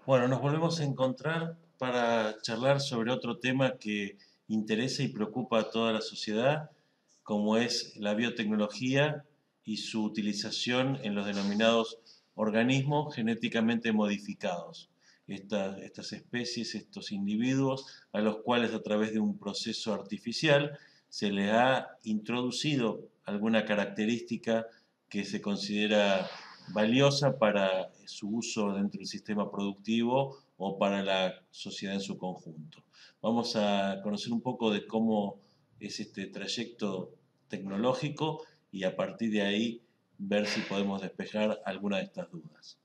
Bueno, nos volvemos a encontrar para charlar sobre otro tema que interesa y preocupa a toda la sociedad, como es la biotecnología y su utilización en los denominados organismos genéticamente modificados. Estas especies, estos individuos, a los cuales a través de un proceso artificial se les ha introducido alguna característica que se considera valiosa para su uso dentro del sistema productivo o para la sociedad en su conjunto. Vamos a conocer un poco de cómo es este trayecto tecnológico y a partir de ahí ver si podemos despejar alguna de estas dudas.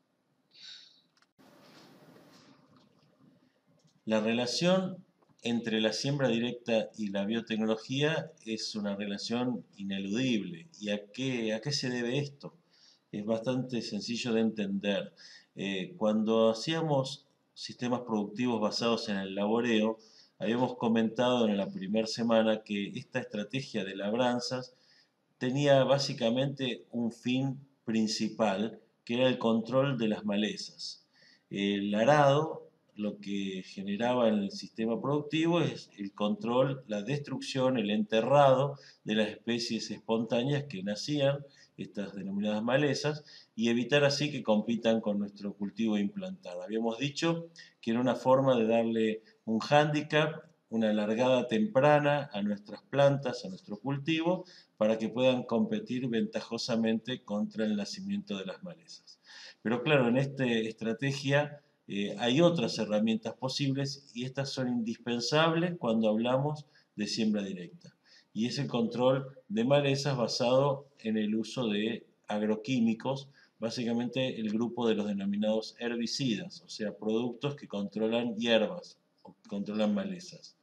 La relación entre la siembra directa y la biotecnología es una relación ineludible. ¿Y a qué se debe esto? Es bastante sencillo de entender. Cuando hacíamos sistemas productivos basados en el laboreo, habíamos comentado en la primera semana que esta estrategia de labranzas tenía básicamente un fin principal, que era el control de las malezas. El arado lo que generaba en el sistema productivo es el control, la destrucción, el enterrado de las especies espontáneas que nacían, estas denominadas malezas, y evitar así que compitan con nuestro cultivo implantado. Habíamos dicho que era una forma de darle un hándicap, una largada temprana a nuestras plantas, a nuestro cultivo, para que puedan competir ventajosamente contra el nacimiento de las malezas. Pero claro, en esta estrategia hay otras herramientas posibles y estas son indispensables cuando hablamos de siembra directa. Y es el control de malezas basado en el uso de agroquímicos, básicamente el grupo de los denominados herbicidas, o sea, productos que controlan hierbas o que controlan malezas.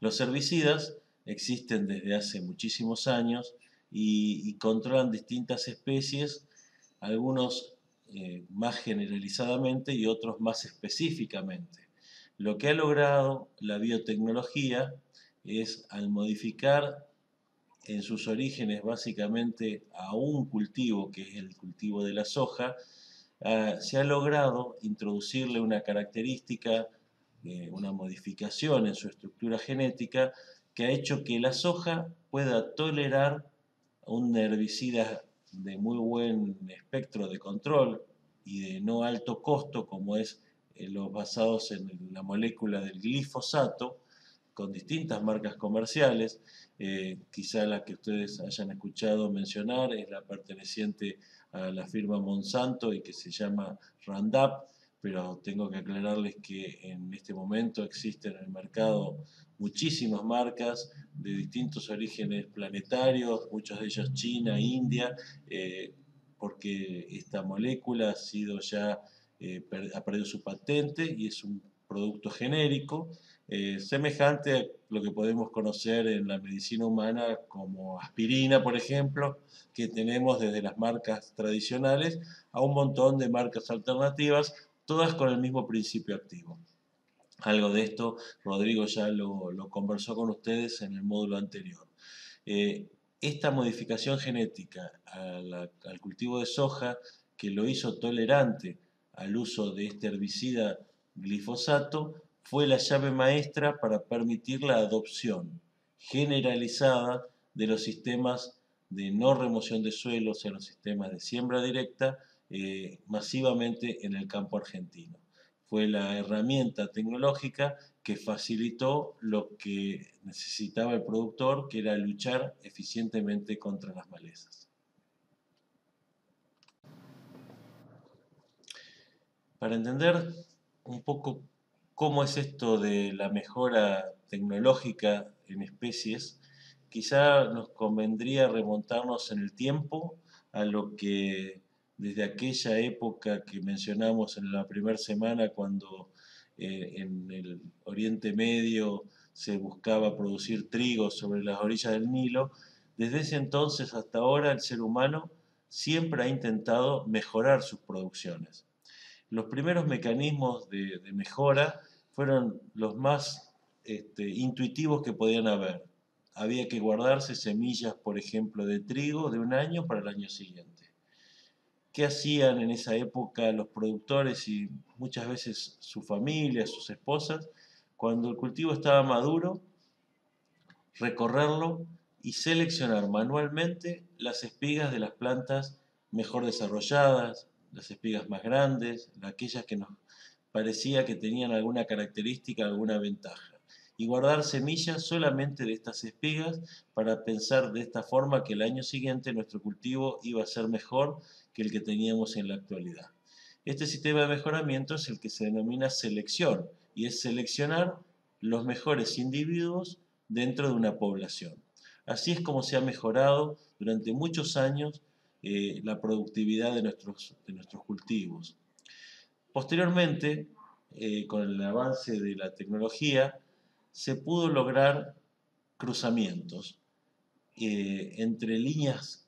Los herbicidas existen desde hace muchísimos años y controlan distintas especies, algunos más generalizadamente y otros más específicamente. Lo que ha logrado la biotecnología es, al modificar en sus orígenes básicamente a un cultivo, que es el cultivo de la soja, se ha logrado introducirle una característica, una modificación en su estructura genética que ha hecho que la soja pueda tolerar un herbicida de muy buen espectro de control y de no alto costo, como es los basados en la molécula del glifosato, con distintas marcas comerciales. Quizá la que ustedes hayan escuchado mencionar es la perteneciente a la firma Monsanto y que se llama Roundup, pero tengo que aclararles que en este momento existen en el mercado muchísimas marcas de distintos orígenes planetarios, muchas de ellas China, India, porque esta molécula ha sido ya, ha perdido su patente y es un producto genérico, semejante a lo que podemos conocer en la medicina humana como aspirina, por ejemplo, que tenemos desde las marcas tradicionales a un montón de marcas alternativas, todas con el mismo principio activo. Algo de esto Rodrigo ya lo conversó con ustedes en el módulo anterior. Esta modificación genética al cultivo de soja, que lo hizo tolerante al uso de este herbicida glifosato, fue la llave maestra para permitir la adopción generalizada de los sistemas de no remoción de suelos, en los sistemas de siembra directa, masivamente en el campo argentino. Fue la herramienta tecnológica que facilitó lo que necesitaba el productor, que era luchar eficientemente contra las malezas. Para entender un poco cómo es esto de la mejora tecnológica en especies, quizá nos convendría remontarnos en el tiempo a lo que desde aquella época que mencionamos en la primera semana, cuando en el Oriente Medio se buscaba producir trigo sobre las orillas del Nilo, desde ese entonces hasta ahora el ser humano siempre ha intentado mejorar sus producciones. Los primeros mecanismos de mejora fueron los más intuitivos que podían haber. Había que guardarse semillas, por ejemplo, de trigo de un año para el año siguiente. ¿Qué hacían en esa época los productores y muchas veces su familia, sus esposas? Cuando el cultivo estaba maduro, recorrerlo y seleccionar manualmente las espigas de las plantas mejor desarrolladas, las espigas más grandes, aquellas que nos parecía que tenían alguna característica, alguna ventaja. Y guardar semillas solamente de estas espigas para pensar de esta forma que el año siguiente nuestro cultivo iba a ser mejor que el que teníamos en la actualidad. Este sistema de mejoramiento es el que se denomina selección y es seleccionar los mejores individuos dentro de una población. Así es como se ha mejorado durante muchos años la productividad de nuestros cultivos. Posteriormente, con el avance de la tecnología, se pudo lograr cruzamientos entre líneas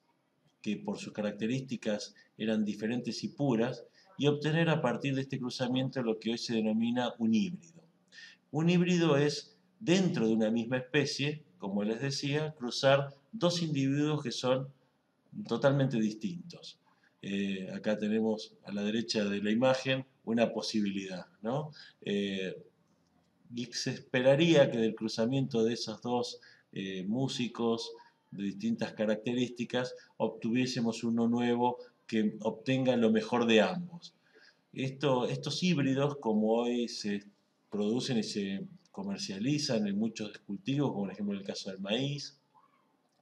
que por sus características eran diferentes y puras, y obtener a partir de este cruzamiento lo que hoy se denomina un híbrido. Un híbrido es, dentro de una misma especie, como les decía, cruzar dos individuos que son totalmente distintos. Acá tenemos a la derecha de la imagen una posibilidad, ¿no? Y se esperaría que del cruzamiento de esos dos músicos de distintas características obtuviésemos uno nuevo que obtenga lo mejor de ambos. Estos híbridos, como hoy se producen y se comercializan en muchos cultivos, como por ejemplo en el caso del maíz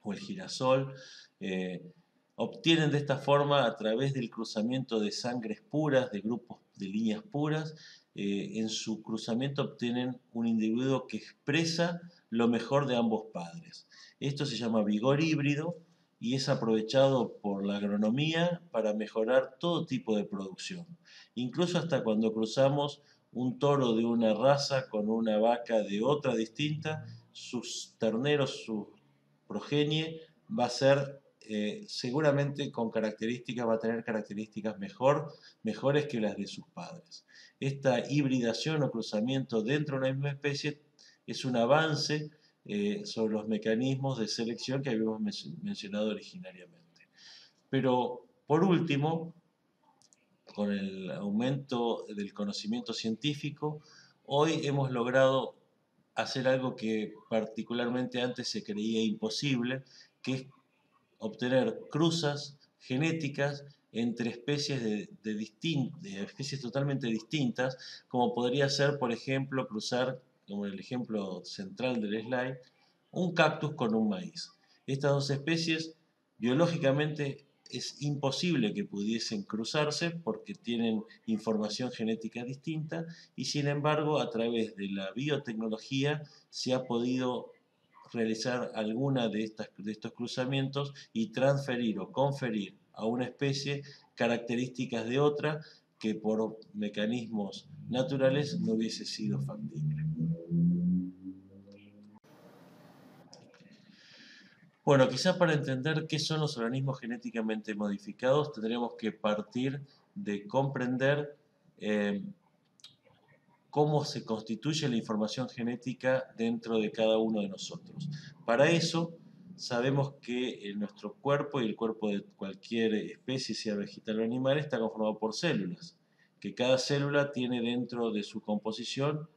o el girasol, eh, obtienen de esta forma, a través del cruzamiento de sangres puras, de grupos de líneas puras, en su cruzamiento obtienen un individuo que expresa lo mejor de ambos padres. Esto se llama vigor híbrido y es aprovechado por la agronomía para mejorar todo tipo de producción. Incluso hasta cuando cruzamos un toro de una raza con una vaca de otra distinta, sus terneros, su progenie va a ser seguramente con características, va a tener características mejores que las de sus padres. Esta hibridación o cruzamiento dentro de una misma especie es un avance sobre los mecanismos de selección que habíamos mencionado originariamente. Pero, por último, con el aumento del conocimiento científico, hoy hemos logrado hacer algo que particularmente antes se creía imposible, que es obtener cruzas genéticas entre especies de especies totalmente distintas, como podría ser, por ejemplo, cruzar, como el ejemplo central del slide, un cactus con un maíz. Estas dos especies biológicamente es imposible que pudiesen cruzarse porque tienen información genética distinta y sin embargo a través de la biotecnología se ha podido realizar alguna de estos cruzamientos y transferir o conferir a una especie características de otra que por mecanismos naturales no hubiese sido factible. Bueno, quizás para entender qué son los organismos genéticamente modificados tendríamos que partir de comprender cómo se constituye la información genética dentro de cada uno de nosotros. Para eso, sabemos que nuestro cuerpo y el cuerpo de cualquier especie, sea vegetal o animal, está conformado por células, que cada célula tiene dentro de su composición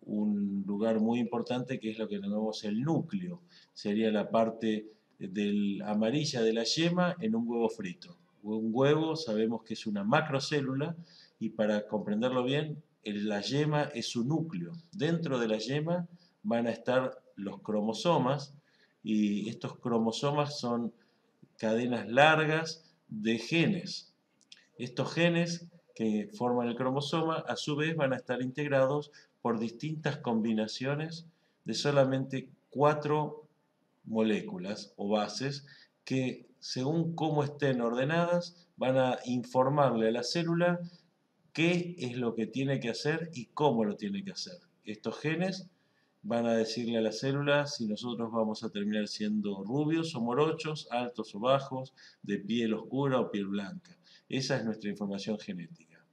un lugar muy importante que es lo que llamamos el núcleo. Sería la parte amarilla de la yema en un huevo frito. Un huevo sabemos que es una macrocélula y para comprenderlo bien, la yema es su núcleo. Dentro de la yema van a estar los cromosomas y estos cromosomas son cadenas largas de genes. Estos genes que forman el cromosoma a su vez van a estar integrados por distintas combinaciones de solamente 4 moléculas o bases que según cómo estén ordenadas van a informarle a la célula qué es lo que tiene que hacer y cómo lo tiene que hacer. Estos genes van a decirle a la célula si nosotros vamos a terminar siendo rubios o morochos, altos o bajos, de piel oscura o piel blanca. Esa es nuestra información genética.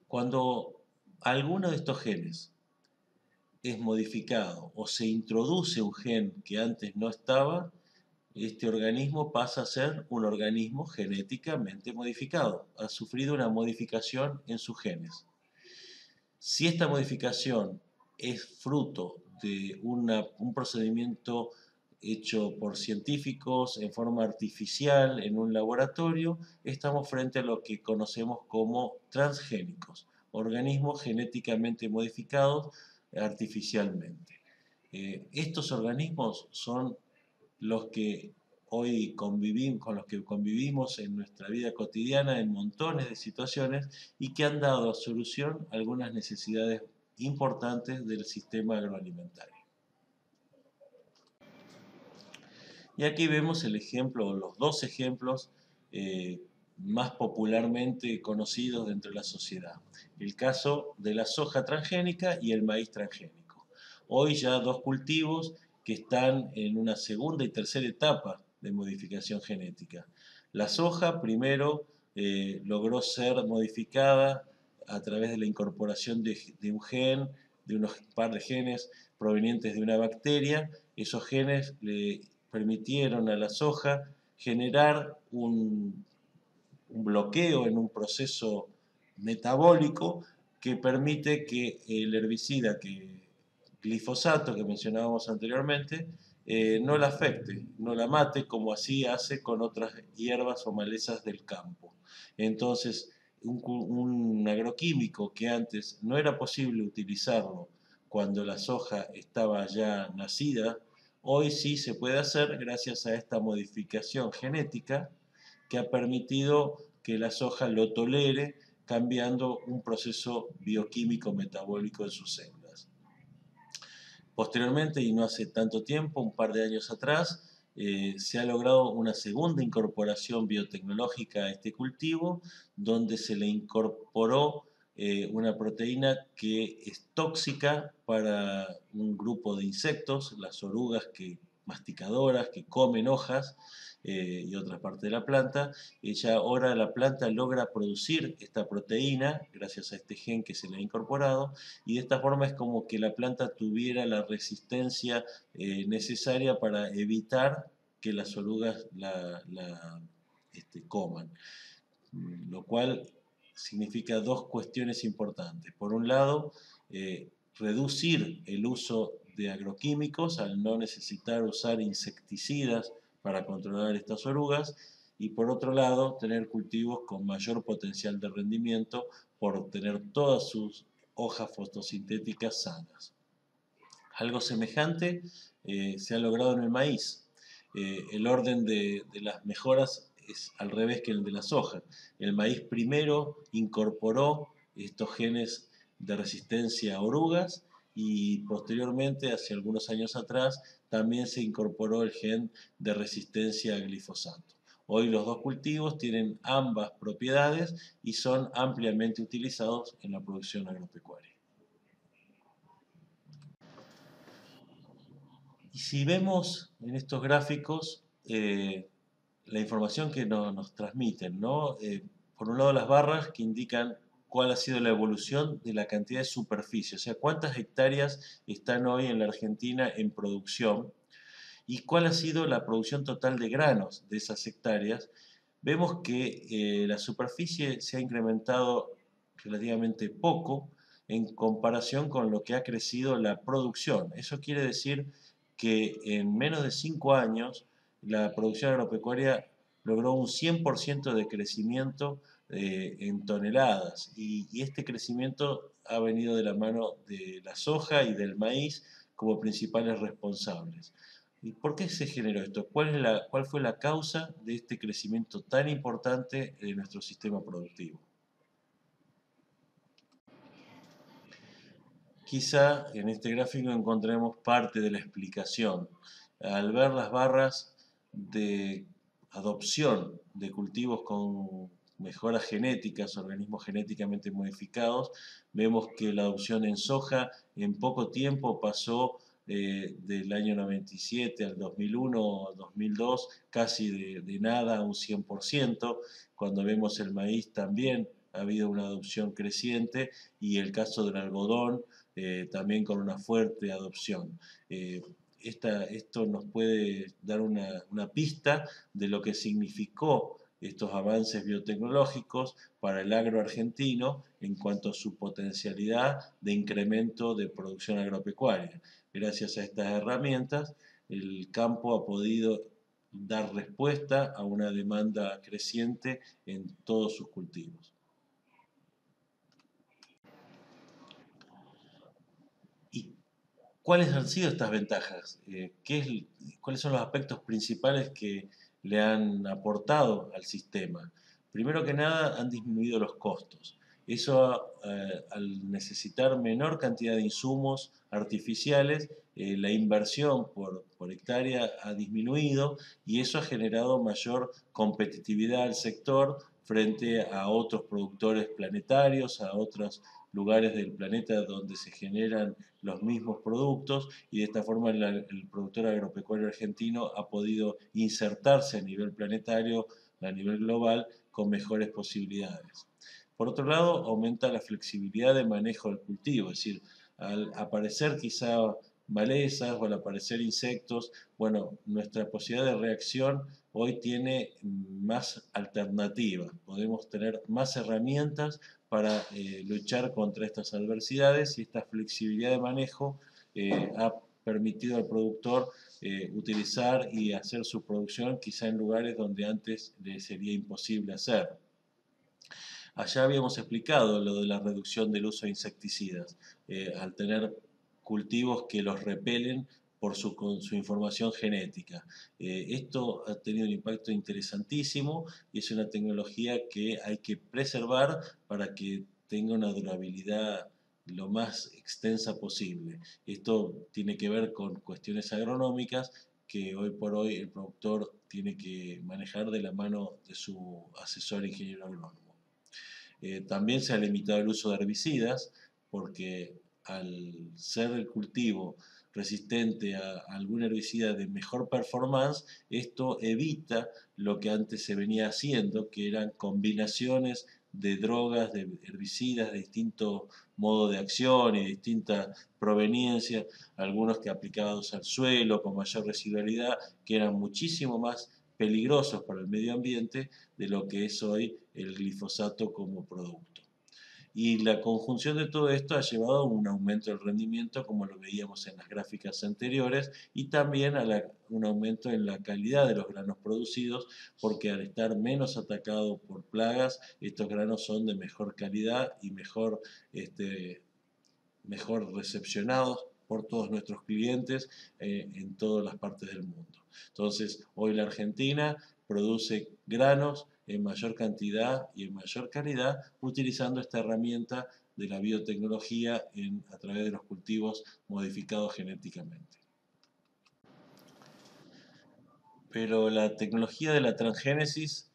Cuando alguno de estos genes es modificado o se introduce un gen que antes no estaba, este organismo pasa a ser un organismo genéticamente modificado, ha sufrido una modificación en sus genes. Si esta modificación es fruto de un procedimiento hecho por científicos en forma artificial en un laboratorio, estamos frente a lo que conocemos como transgénicos, organismos genéticamente modificados artificialmente. Estos organismos son los que hoy con los que convivimos en nuestra vida cotidiana en montones de situaciones y que han dado solución a algunas necesidades importantes del sistema agroalimentario. Y aquí vemos el ejemplo, los dos ejemplos más popularmente conocidos dentro de la sociedad. El caso de la soja transgénica y el maíz transgénico. Hoy ya dos cultivos que están en una segunda y tercera etapa de modificación genética. La soja primero logró ser modificada a través de la incorporación de un gen, de unos par de genes provenientes de una bacteria. Esos genes le permitieron a la soja generar un bloqueo en un proceso metabólico que permite que el herbicida, que glifosato que mencionábamos anteriormente, no la afecte, no la mate como así hace con otras hierbas o malezas del campo. Entonces, un agroquímico que antes no era posible utilizarlo cuando la soja estaba ya nacida, hoy sí se puede hacer gracias a esta modificación genética que ha permitido que la soja lo tolere cambiando un proceso bioquímico metabólico en sus células. Posteriormente, y no hace tanto tiempo, un par de años atrás, se ha logrado una segunda incorporación biotecnológica a este cultivo, donde se le incorporó una proteína que es tóxica para un grupo de insectos, las orugas masticadoras que comen hojas y otra parte de la planta. Ya ahora la planta logra producir esta proteína gracias a este gen que se le ha incorporado, y de esta forma es como que la planta tuviera la resistencia necesaria para evitar que las orugas la coman, lo cual significa dos cuestiones importantes. Por un lado, reducir el uso de agroquímicos al no necesitar usar insecticidas para controlar estas orugas, y por otro lado, tener cultivos con mayor potencial de rendimiento por tener todas sus hojas fotosintéticas sanas. Algo semejante se ha logrado en el maíz. El orden de las mejoras es al revés que el de la soja. El maíz primero incorporó estos genes de resistencia a orugas y posteriormente, hace algunos años atrás, también se incorporó el gen de resistencia a glifosato. Hoy los dos cultivos tienen ambas propiedades y son ampliamente utilizados en la producción agropecuaria. Y si vemos en estos gráficos la información que nos transmiten, ¿no? Por un lado las barras que indican cuál ha sido la evolución de la cantidad de superficie, o sea, cuántas hectáreas están hoy en la Argentina en producción y cuál ha sido la producción total de granos de esas hectáreas. Vemos que la superficie se ha incrementado relativamente poco en comparación con lo que ha crecido la producción. Eso quiere decir que en menos de 5 años la producción agropecuaria logró un 100% de crecimiento en toneladas, y este crecimiento ha venido de la mano de la soja y del maíz como principales responsables. ¿Y por qué se generó esto? ¿Cuál fue la causa de este crecimiento tan importante de nuestro sistema productivo? Quizá en este gráfico encontremos parte de la explicación. Al ver las barras de adopción de cultivos con mejoras genéticas, organismos genéticamente modificados, vemos que la adopción en soja en poco tiempo pasó del año 97 al 2001 al 2002, casi de nada a un 100%. Cuando vemos el maíz también ha habido una adopción creciente, y el caso del algodón también con una fuerte adopción. esto nos puede dar una pista de lo que significó estos avances biotecnológicos para el agro argentino en cuanto a su potencialidad de incremento de producción agropecuaria. Gracias a estas herramientas, el campo ha podido dar respuesta a una demanda creciente en todos sus cultivos. ¿Y cuáles han sido estas ventajas? ¿Cuáles son los aspectos principales que le han aportado al sistema? Primero que nada, han disminuido los costos. Eso, al necesitar menor cantidad de insumos artificiales, la inversión por hectárea ha disminuido y eso ha generado mayor competitividad al sector frente a otros productores planetarios, a otros lugares del planeta donde se generan los mismos productos, y de esta forma el productor agropecuario argentino ha podido insertarse a nivel planetario, a nivel global, con mejores posibilidades. Por otro lado, aumenta la flexibilidad de manejo del cultivo, es decir, al aparecer quizá malezas o al aparecer insectos, bueno, nuestra posibilidad de reacción hoy tiene más alternativas, podemos tener más herramientas para luchar contra estas adversidades, y esta flexibilidad de manejo ha permitido al productor utilizar y hacer su producción quizá en lugares donde antes le sería imposible hacer. Allá habíamos explicado lo de la reducción del uso de insecticidas, al tener cultivos que los repelen con su información genética. Esto ha tenido un impacto interesantísimo y es una tecnología que hay que preservar para que tenga una durabilidad lo más extensa posible. Esto tiene que ver con cuestiones agronómicas que hoy por hoy el productor tiene que manejar de la mano de su asesor ingeniero agrónomo. También se ha limitado el uso de herbicidas porque al ser el cultivo resistente a algún herbicida de mejor performance, esto evita lo que antes se venía haciendo, que eran combinaciones de drogas, de herbicidas de distinto modo de acción y distinta proveniencia, algunos que aplicados al suelo con mayor residualidad, que eran muchísimo más peligrosos para el medio ambiente de lo que es hoy el glifosato como producto. Y la conjunción de todo esto ha llevado a un aumento del rendimiento, como lo veíamos en las gráficas anteriores, y también a un aumento en la calidad de los granos producidos, porque al estar menos atacados por plagas, estos granos son de mejor calidad y mejor recepcionados por todos nuestros clientes en todas las partes del mundo. Entonces, hoy la Argentina produce granos en mayor cantidad y en mayor calidad utilizando esta herramienta de la biotecnología a través de los cultivos modificados genéticamente. Pero la tecnología de la transgénesis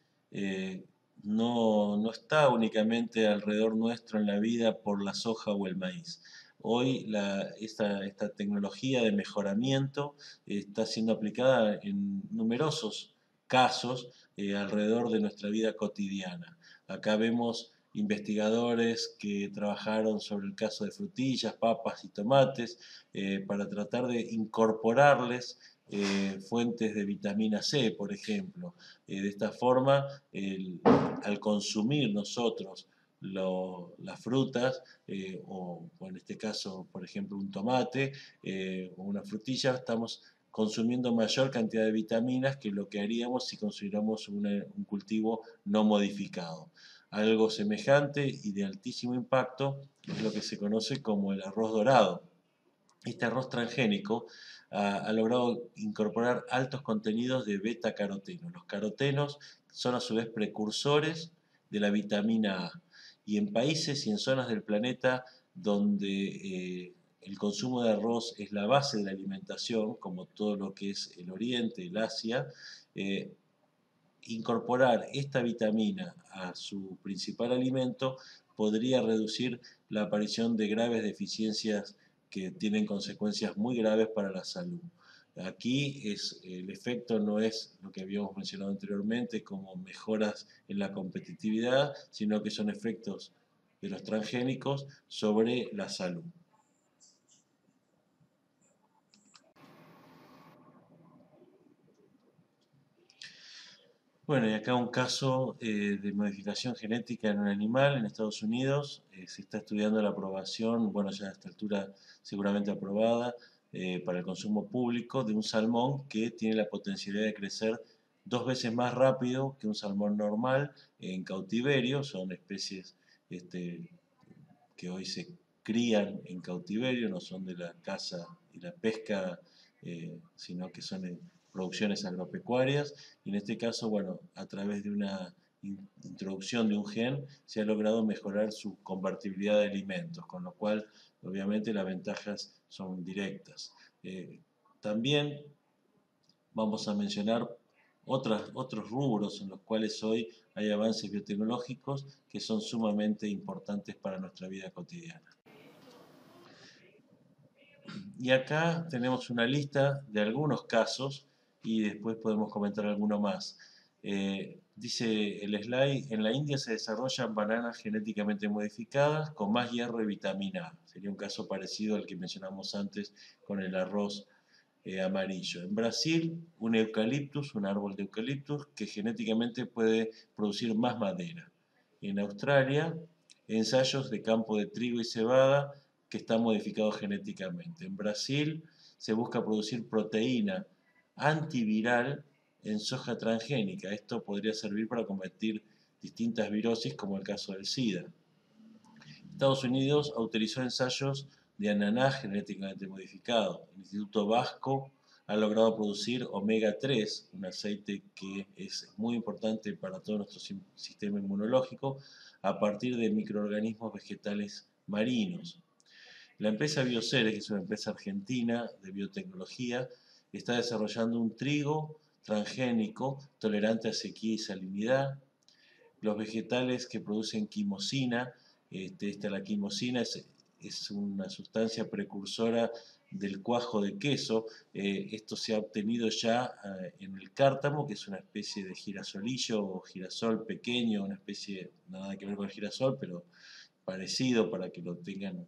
no está únicamente alrededor nuestro en la vida por la soja o el maíz. Hoy esta tecnología de mejoramiento está siendo aplicada en numerosos casos alrededor de nuestra vida cotidiana. Acá vemos investigadores que trabajaron sobre el caso de frutillas, papas y tomates para tratar de incorporarles fuentes de vitamina C, por ejemplo. De esta forma, al consumir nosotros las frutas, o en este caso, por ejemplo, un tomate o una frutilla, estamos consumiendo mayor cantidad de vitaminas que lo que haríamos si consumiéramos un cultivo no modificado. Algo semejante y de altísimo impacto es lo que se conoce como el arroz dorado. Este arroz transgénico ha logrado incorporar altos contenidos de beta-caroteno. Los carotenos son a su vez precursores de la vitamina A. Y en países y en zonas del planeta donde el consumo de arroz es la base de la alimentación, como todo lo que es el Oriente, el Asia, incorporar esta vitamina a su principal alimento podría reducir la aparición de graves deficiencias que tienen consecuencias muy graves para la salud. Aquí el efecto no es lo que habíamos mencionado anteriormente como mejoras en la competitividad, sino que son efectos de los transgénicos sobre la salud. Bueno, y acá un caso de modificación genética en un animal en Estados Unidos. Se está estudiando la aprobación, bueno, ya a esta altura seguramente aprobada, para el consumo público de un salmón que tiene la potencialidad de crecer 2 veces más rápido que un salmón normal en cautiverio. Son especies este, que hoy se crían en cautiverio, no son de la caza y la pesca, sino que son producciones agropecuarias. Y en este caso, bueno, a través de una introducción de un gen se ha logrado mejorar su convertibilidad de alimentos, con lo cual obviamente las ventajas son directas. También vamos a mencionar otros rubros en los cuales hoy hay avances biotecnológicos que son sumamente importantes para nuestra vida cotidiana. Y acá tenemos una lista de algunos casos y después podemos comentar alguno más. Dice el slide, en la India se desarrollan bananas genéticamente modificadas con más hierro y vitamina A. Sería un caso parecido al que mencionamos antes con el arroz amarillo. En Brasil, un eucaliptus, un árbol de eucaliptus que genéticamente puede producir más madera. En Australia, ensayos de campo de trigo y cebada que están modificados genéticamente. En Brasil se busca producir proteína antiviral en soja transgénica. Esto podría servir para combatir distintas virosis como el caso del SIDA. Estados Unidos autorizó ensayos de ananá genéticamente modificado. El Instituto Vasco ha logrado producir omega 3, un aceite que es muy importante para todo nuestro sistema inmunológico, a partir de microorganismos vegetales marinos. La empresa Bioceres, que es una empresa argentina de biotecnología, está desarrollando un trigo transgénico tolerante a sequía y salinidad. Los vegetales que producen quimosina, la quimosina es una sustancia precursora del cuajo de queso. Esto se ha obtenido ya en el cártamo, que es una especie de girasolillo o girasol pequeño, una especie, nada que ver con el girasol, pero parecido para que lo tengan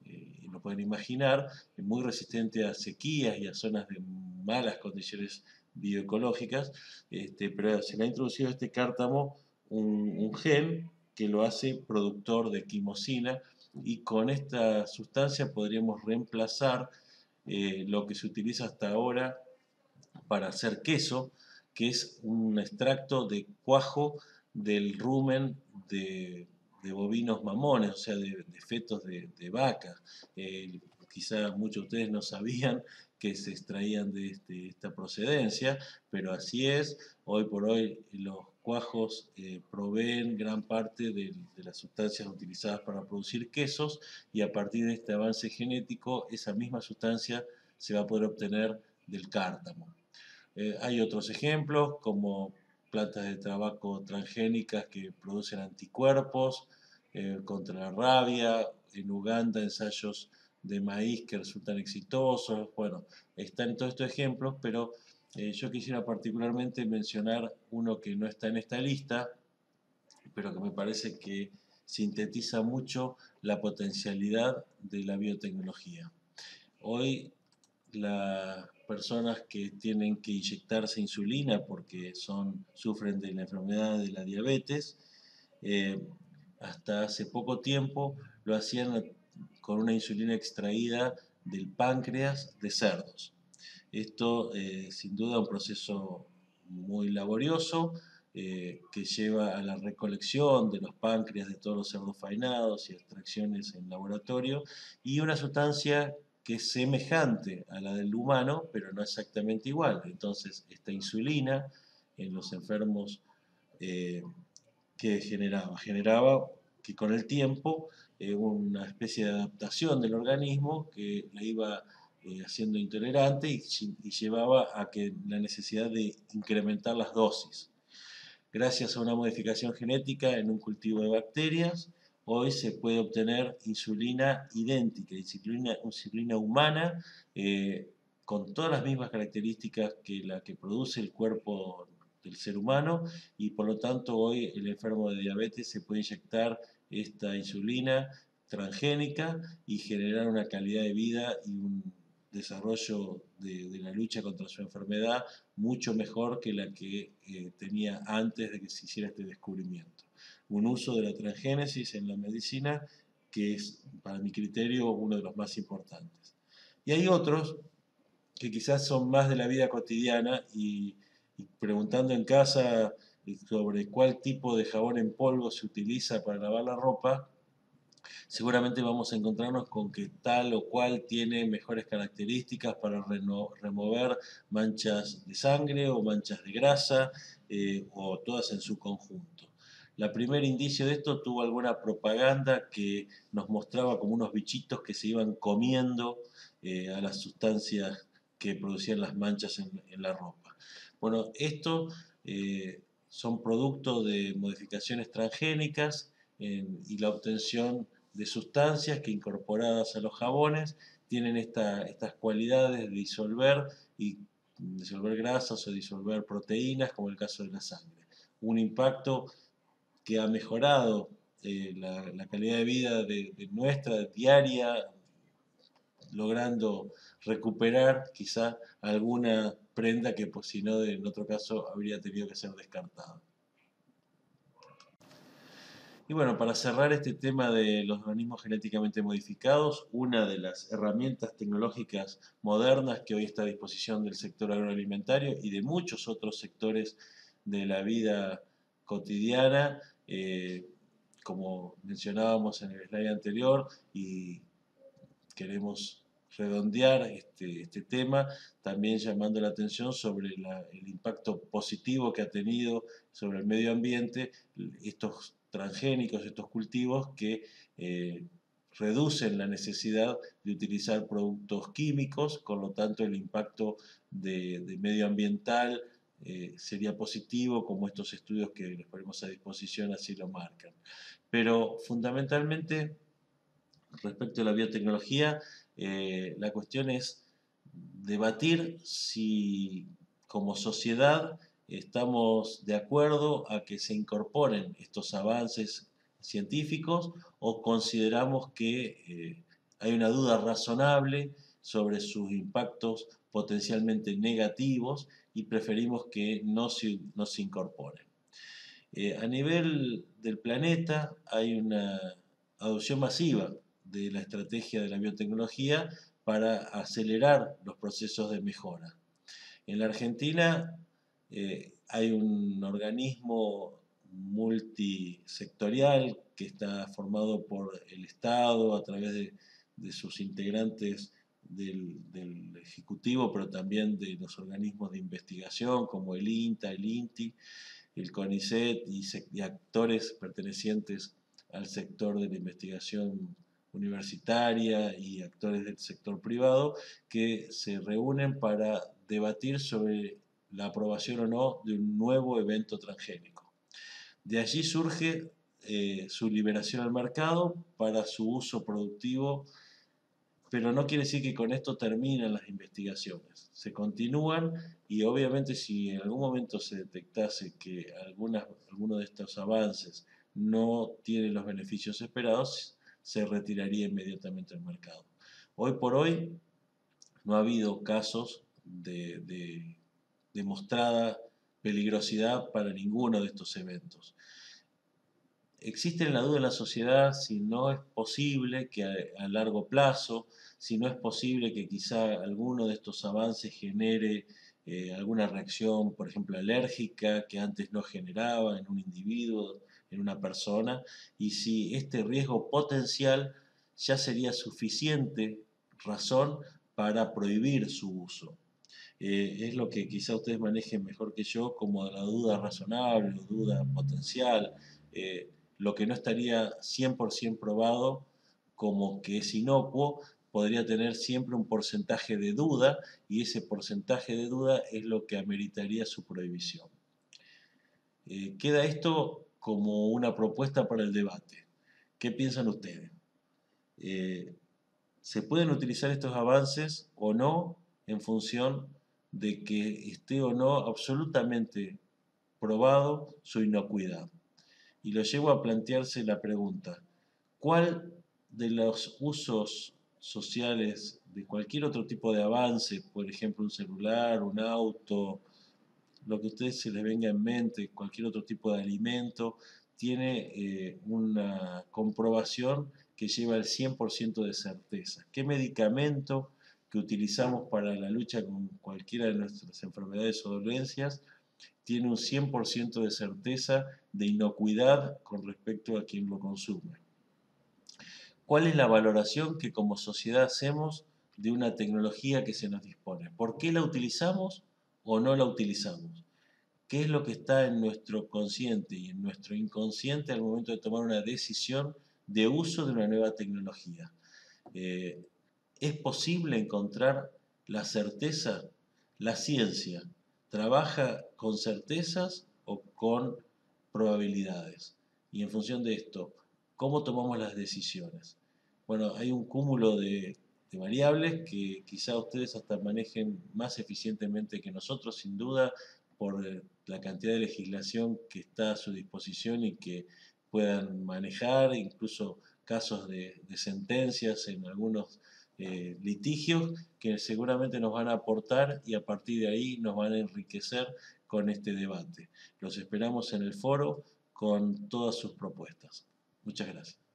y lo pueden imaginar, muy resistente a sequías y a zonas de malas condiciones bioecológicas, pero se le ha introducido a este cártamo un gen que lo hace productor de quimosina, y con esta sustancia podríamos reemplazar lo que se utiliza hasta ahora para hacer queso, que es un extracto de cuajo del rumen de bovinos mamones, o sea, de fetos de vaca. Quizá muchos de ustedes no sabían que se extraían de esta procedencia, pero así es. Hoy por hoy los cuajos proveen gran parte de las sustancias utilizadas para producir quesos, y a partir de este avance genético esa misma sustancia se va a poder obtener del cártamo. Hay otros ejemplos como plantas de tabaco transgénicas que producen anticuerpos contra la rabia. En Uganda, ensayos de maíz que resultan exitosos. Bueno, están todos estos ejemplos, pero yo quisiera particularmente mencionar uno que no está en esta lista, pero que me parece que sintetiza mucho la potencialidad de la biotecnología. Hoy las personas que tienen que inyectarse insulina porque sufren de la enfermedad de la diabetes, eh, hasta hace poco tiempo lo hacían con una insulina extraída del páncreas de cerdos. Esto sin duda un proceso muy laborioso, que lleva a la recolección de los páncreas de todos los cerdos faenados y extracciones en laboratorio, y una sustancia que es semejante a la del humano, pero no exactamente igual. Entonces, esta insulina en los enfermos, eh, que generaba que con el tiempo una especie de adaptación del organismo que la iba haciendo intolerante y llevaba a que la necesidad de incrementar las dosis. Gracias a una modificación genética en un cultivo de bacterias, hoy se puede obtener insulina idéntica, insulina humana, con todas las mismas características que la que produce el cuerpo del ser humano, y por lo tanto hoy el enfermo de diabetes se puede inyectar esta insulina transgénica y generar una calidad de vida y un desarrollo de la lucha contra su enfermedad mucho mejor que la que tenía antes de que se hiciera este descubrimiento. Un uso de la transgénesis en la medicina que es, para mi criterio, uno de los más importantes. Y hay otros que quizás son más de la vida cotidiana y preguntando en casa sobre cuál tipo de jabón en polvo se utiliza para lavar la ropa, seguramente vamos a encontrarnos con que tal o cual tiene mejores características para remover manchas de sangre o manchas de grasa o todas en su conjunto. La primer indicio de esto tuvo alguna propaganda que nos mostraba como unos bichitos que se iban comiendo a las sustancias que producían las manchas en la ropa. Bueno, esto son productos de modificaciones transgénicas y la obtención de sustancias que incorporadas a los jabones tienen estas cualidades de disolver grasas o disolver proteínas, como el caso de la sangre. Un impacto que ha mejorado la calidad de vida de nuestra diaria, logrando recuperar quizá alguna prenda que pues, si no en otro caso habría tenido que ser descartada. Y bueno, para cerrar este tema de los organismos genéticamente modificados, una de las herramientas tecnológicas modernas que hoy está a disposición del sector agroalimentario y de muchos otros sectores de la vida cotidiana, como mencionábamos en el slide anterior, y queremos redondear este tema, también llamando la atención sobre el impacto positivo que ha tenido sobre el medio ambiente estos transgénicos, estos cultivos que reducen la necesidad de utilizar productos químicos, con lo tanto el impacto de medioambiental sería positivo, como estos estudios que les ponemos a disposición así lo marcan. Pero fundamentalmente, respecto a la biotecnología, la cuestión es debatir si como sociedad estamos de acuerdo a que se incorporen estos avances científicos o consideramos que hay una duda razonable sobre sus impactos potencialmente negativos y preferimos que no se incorporen. A nivel del planeta hay una adopción masiva de la estrategia de la biotecnología para acelerar los procesos de mejora. En la Argentina hay un organismo multisectorial que está formado por el Estado a través de sus integrantes del Ejecutivo, pero también de los organismos de investigación como el INTA, el INTI, el CONICET y actores pertenecientes al sector de la investigación universitaria y actores del sector privado que se reúnen para debatir sobre la aprobación o no de un nuevo evento transgénico. De allí surge su liberación al mercado para su uso productivo, pero no quiere decir que con esto terminan las investigaciones. Se continúan y obviamente si en algún momento se detectase que alguno de estos avances no tiene los beneficios esperados, se retiraría inmediatamente del mercado. Hoy por hoy no ha habido casos de demostrada peligrosidad para ninguno de estos eventos. Existe la duda en la sociedad si no es posible que a largo plazo, si no es posible que quizá alguno de estos avances genere alguna reacción, por ejemplo, alérgica, que antes no generaba en un individuo, en una persona, y si este riesgo potencial ya sería suficiente razón para prohibir su uso. Es lo que quizá ustedes manejen mejor que yo como la duda razonable o duda potencial, lo que no estaría 100% probado como que es inocuo, podría tener siempre un porcentaje de duda y ese porcentaje de duda es lo que ameritaría su prohibición. Queda esto como una propuesta para el debate. ¿Qué piensan ustedes? ¿Se pueden utilizar estos avances o no en función de que esté o no absolutamente probado su inocuidad? Y lo llevo a plantearse la pregunta, ¿cuál de los usos sociales de cualquier otro tipo de avance, por ejemplo un celular, un auto, lo que a ustedes se les venga en mente, cualquier otro tipo de alimento, tiene una comprobación que lleva el 100% de certeza. ¿Qué medicamento que utilizamos para la lucha con cualquiera de nuestras enfermedades o dolencias tiene un 100% de certeza de inocuidad con respecto a quien lo consume? ¿Cuál es la valoración que como sociedad hacemos de una tecnología que se nos dispone? ¿Por qué la utilizamos o no la utilizamos? ¿Qué es lo que está en nuestro consciente y en nuestro inconsciente al momento de tomar una decisión de uso de una nueva tecnología? Eh, ¿Es posible encontrar la certeza? La ciencia trabaja con certezas o con probabilidades. Y en función de esto, ¿cómo tomamos las decisiones? Bueno, hay un cúmulo de variables que quizá ustedes hasta manejen más eficientemente que nosotros, sin duda, por la cantidad de legislación que está a su disposición y que puedan manejar, incluso casos de sentencias en algunos litigios que seguramente nos van a aportar y a partir de ahí nos van a enriquecer con este debate. Los esperamos en el foro con todas sus propuestas. Muchas gracias.